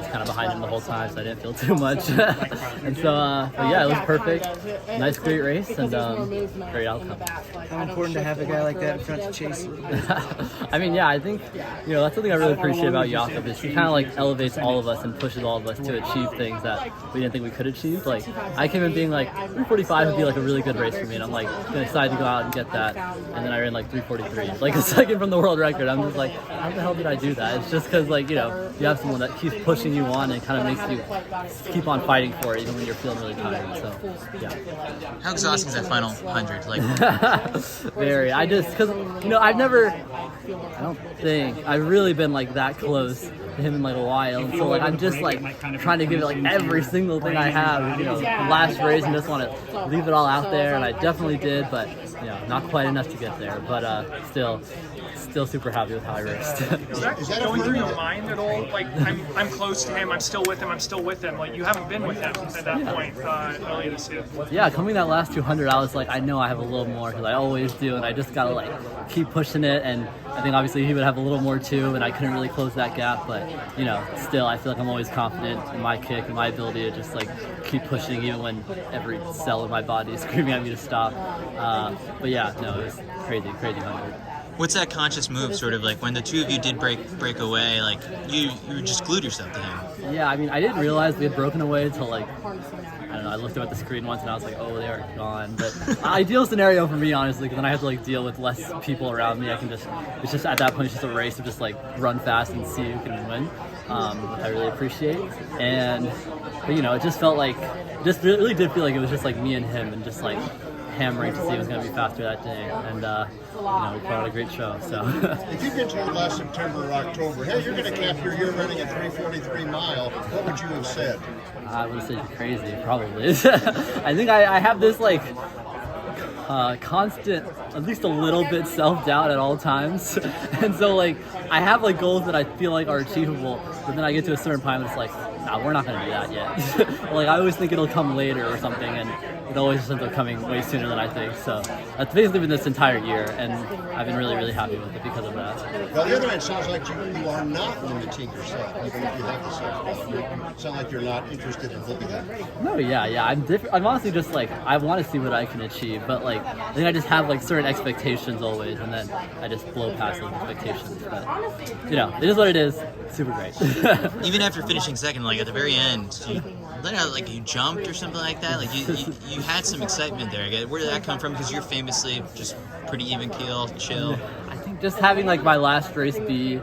kind of behind him the whole time, so I didn't feel too much. And so, but yeah, it was perfect. Nice, great race, and great outcome. How important to have a guy like that in front to chase you? I mean, yeah, I think, that's something I really appreciate about Jakob is he kind of like elevates all of us and pushes all of us to achieve things that we didn't think we could achieve. Like, I came in being like 345 would be like a really good race for me, and I'm like excited to go out and get that, and then I ran like 343, like a second from the world record. I'm just like, how the hell did I do that? It's just because like, you have someone that keeps pushing you on and kind of makes you keep on fighting for it even when you're feeling really tired. So yeah. How exhausting is that final 100? Like, very. Because I don't think I've really been like that close to him in like a while, and so like I'm just like trying to give it like every single thing I have, the last race, and just want to leave it all out there, and I definitely did, but not quite enough to get there, but still super happy with how I raced. Is that going through your mind at all? Like, I'm close to him, I'm still with him, Like, you haven't been with him at that point earlier this year. Yeah, coming that last 200, I was like, I know I have a little more, because I always do, and I just gotta like keep pushing it, and I think obviously he would have a little more too, and I couldn't really close that gap, but still I feel like I'm always confident in my kick and my ability to just like keep pushing even when every cell in my body is screaming at me to stop. But yeah, no, it was crazy 100. what's that conscious move, sort of like when the two of you did break away, like you just glued yourself to him? Yeah, I mean, I didn't realize we had broken away until like, I don't know, I looked up at the screen once and I was like, oh, they are gone. But ideal scenario for me, honestly, because then I have to like deal with less people around me. It's just at that point, it's just a race to just like run fast and see who can win. I really appreciate. But it just felt like, really did feel like it was just like me and him and just like hammering to see who was going to be faster that day. And, we put on a great show, so. If you'd been told last September or October, hey, you're going to cap your year running a 3:43 mile, what would you have said? I would have said you're crazy, probably. I think I have this like constant, at least a little bit self-doubt at all times. And so like I have like goals that I feel like are achievable, but then I get to a certain time and it's like, nah, we're not going to do that yet. Like I always think it'll come later or something, and it always just ends up coming way sooner than I think. So that's basically been this entire year, and I've been really, really happy with it because of that. Well, the other end sounds like you are not limiting yourself, even if you have to say it. Sound like you're not interested in holding that. No, yeah. I'm honestly just like, I want to see what I can achieve, but like, I think I just have like certain expectations always, and then I just blow past those expectations. But, it is what it is. Super great. Even after finishing second, like at the very end, you let out like you jumped or something like that. Like you had some excitement there. Where did that come from? Because you're famously just pretty even keel, chill. I think just having like my last race be,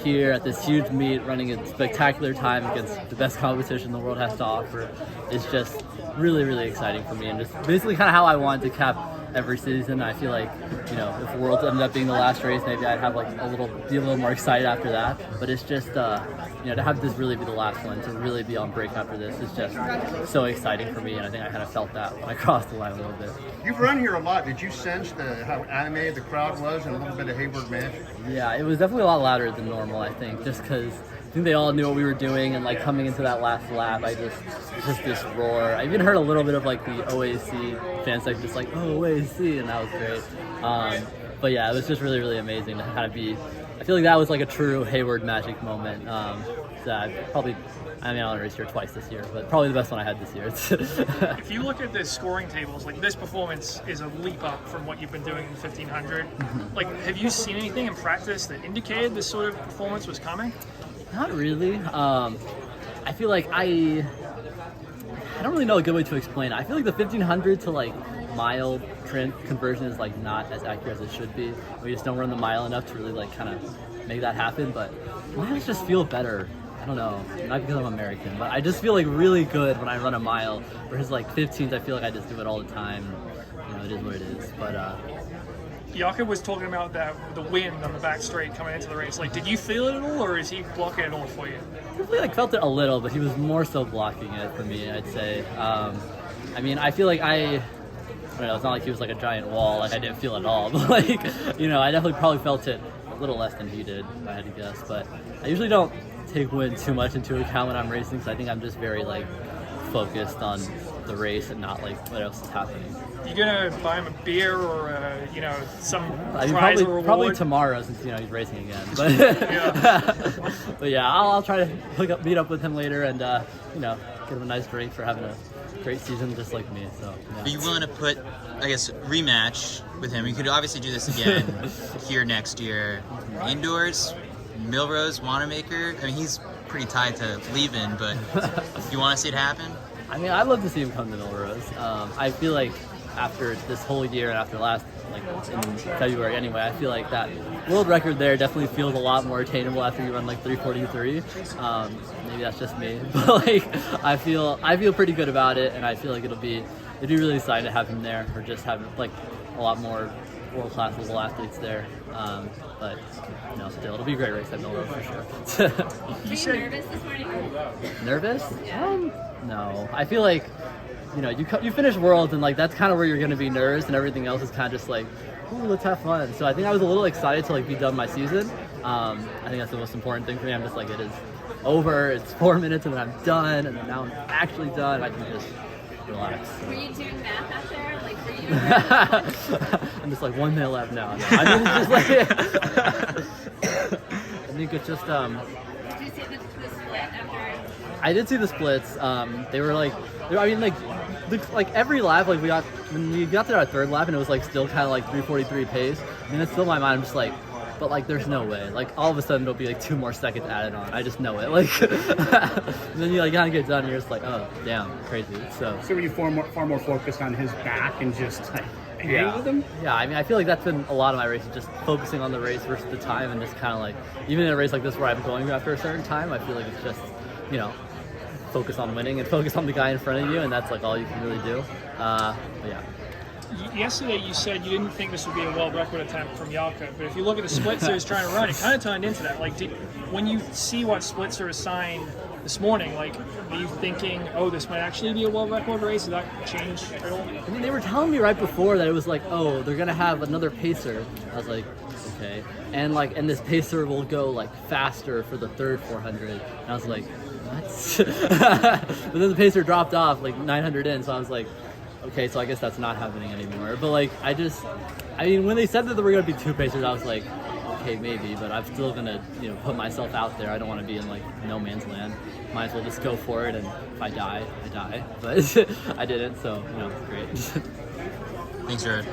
here at this huge meet, running a spectacular time against the best competition the world has to offer, is just really, really exciting for me, and just basically kind of how I wanted to cap every season. I feel like, if Worlds ended up being the last race, maybe I'd have like be a little more excited after that. But it's just, to have this really be the last one, to really be on break after this is just so exciting for me. And I think I kind of felt that when I crossed the line a little bit. You've run here a lot. Did you sense how animated the crowd was and a little bit of Hayward Magic? Yeah, it was definitely a lot louder than normal, I think, just because I think they all knew what we were doing, and like coming into that last lap, just this roar. I even heard a little bit of like the OAC fan section, just like, oh, OAC, and that was great. But yeah, it was just really, really amazing to kind of be, I feel like that was like a true Hayward Magic moment. That I only raced here twice this year, but probably the best one I had this year. If you look at the scoring tables, like this performance is a leap up from what you've been doing in 1500. Like, have you seen anything in practice that indicated this sort of performance was coming? Not really. I feel like I don't really know a good way to explain it. I feel like the 1500 to like mile conversion is like not as accurate as it should be. We just don't run the mile enough to really like kind of make that happen. But miles just feel better. I don't know, not because I'm American, but I just feel like really good when I run a mile. Whereas like 15s, I feel like I just do it all the time. It is what it is. But Jakob was talking about the wind on the back straight coming into the race. Like, did you feel it at all, or is he blocking it all for you? I really felt it a little, but he was more so blocking it for me, I'd say. I feel like I don't know, it's not like he was like a giant wall, like I didn't feel it at all, but like, I definitely probably felt it a little less than he did, if I had to guess. But I usually don't take wind too much into account when I'm racing, because I think I'm just very like focused on about the race and not like what else is happening. You gonna buy him a beer or some I mean, prize or probably reward? tomorrow since he's racing again. But Yeah. but yeah, I'll try to meet up with him later and give him a nice drink for having a great season just like me. So yeah. Are you willing to put, I guess, rematch with him? You could obviously do this again here next year. Indoors, Milrose, Wanamaker. I mean, he's pretty tied to leaving, but you want to see it happen? I mean, I'd love to see him come to Milrose. I feel like after this whole year and after last, like in February anyway, I feel like that world record there definitely feels a lot more attainable after you run like 3:43. Maybe that's just me, but like I feel pretty good about it, and I feel like it'd be really exciting to have him there, or just have like a lot more world-class level athletes there. But still, it'll be a great race at Milrose for sure. Were you nervous this morning? Nervous? No. I feel like, you finish Worlds and like that's kind of where you're going to be nervous, and everything else is kind of just like, ooh, let's have fun. So I think I was a little excited to like be done my season. I think that's the most important thing for me. I'm just like, it is over. It's 4 minutes and then I'm done, and then now I'm actually done. I can just relax. Were you doing math out there? Like, were you? I'm just like 1 minute left now. No, I mean, it's just like, I think it's just, Did you see the split after? I did see the splits. They were like, like every lap, like when we got to our third lap and it was like still kind of like 3:43 pace. I mean, it's still in my mind. I'm just like, but like there's no way. Like all of a sudden there'll be like 2 more seconds added on. I just know it. Like, and then you like kind of get done and you're just like, oh damn, crazy. So were you far more focused on his back and just like hang with him? Yeah, I mean, I feel like that's been a lot of my races, just focusing on the race versus the time, and just kind of like, even in a race like this where I'm going after a certain time, I feel like it's just, focus on winning and focus on the guy in front of you, and that's like all you can really do. But yeah. Yesterday you said you didn't think this would be a world record attempt from Yalka, but if you look at the splits he was trying to run, it kind of turned into that. Like, when you see what splits are assigned this morning, like, are you thinking, oh, this might actually be a world record race? Did that change at all? I mean, they were telling me right before that it was like, oh, they're gonna have another pacer. I was like, okay, and this pacer will go like faster for the third 400. And I was like, what? But then the pacer dropped off like 900 in, so I was like, okay, so I guess that's not happening anymore. But like, I mean, when they said that there were gonna be 2 pacers, I was like, okay, maybe, but I'm still gonna, put myself out there. I don't want to be in like no man's land. Might as well just go for it, and if I die, I die. But I didn't, so it's great. Thanks, Jared.